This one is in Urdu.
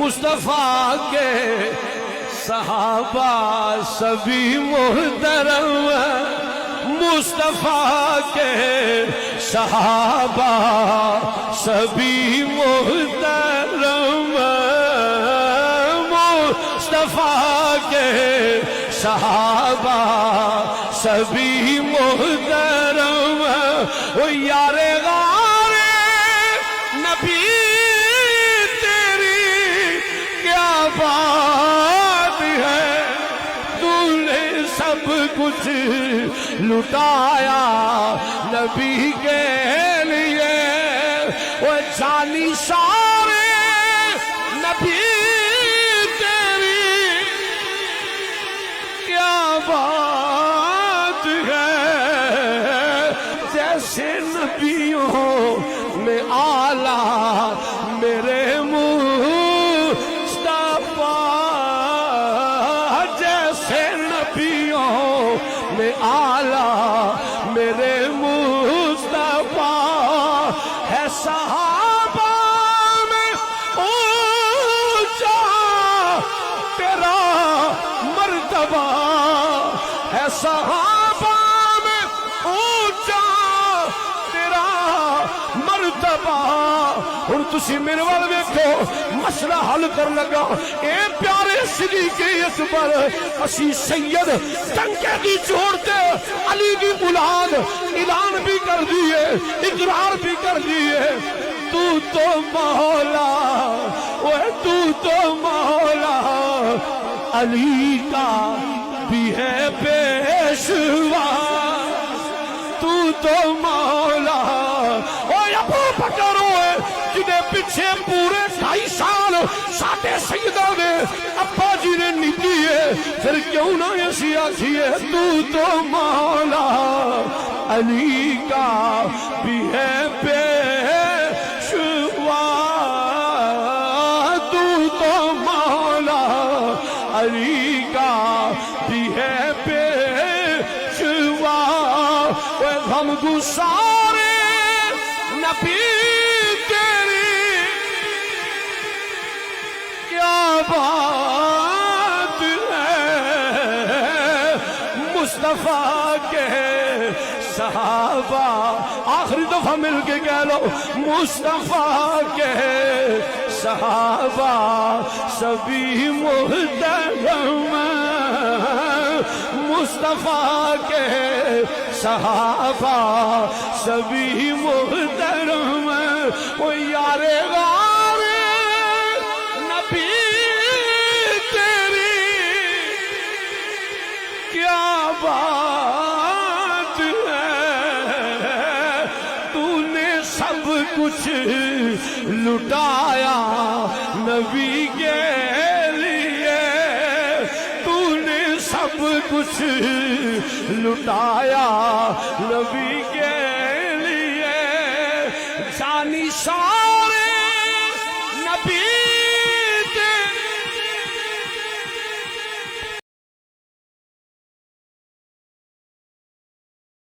مصطفیٰ کے صحابہ سبھی محترم مصطفیٰ کے صحابہ سبھی محترم مصطفیٰ کے صحابہ سبھی محترم وہ یار غار نبی تیری کیا بات ہے تو نے سب کچھ لٹایا نبی کے لیے وہ جانی سارے نبی تیری کیا بات ہے جیسے نبیوں میں آلہ میرے مصطفیٰ جیسے نبیوں میں آلہ میرے مصطفیٰ ہے صحابہ میں اونچا تیرا مرتبہ ہے صحابہ میں اونچا تیرا مرتبہ ہن تسی میرے وال ویکھو مسئلہ حل کر لگا اے پیارے صدیق اکبر اسی سید ٹنکے دی چھوڑتے علی دی اولاد اعلان بھی کر دیے اقرار بھی کر دیے تو مولا اوے تو مولا علی کا بھی ہے پیشوا تو مولا اوے ابو بکر ہوئے جنہیں پیچھے پورے 2.5 سال ساٹھے سیدہ نے ابا جی نے نیتی ہے پھر کیوں نہ ایسی آتی ہے تو مولا علی کا بھی ہے پیشوا تو مولا علی کا بھی ہے پیشوا ہم گسارے نبی تیری کیا بات ہے مصطفیٰ کے صحابہ آخری دفعہ مل کے کہہ لو مصطفیٰ کے صحابہ سبھی محترم مصطفیٰ کے صحابہ سبھی محترم وہ یار غار نبی تیری کیا بات ہے تو نے سب کچھ لٹایا نبی کے لیے تو نے سب کچھ لٹایا نبی کے لیے جانی شان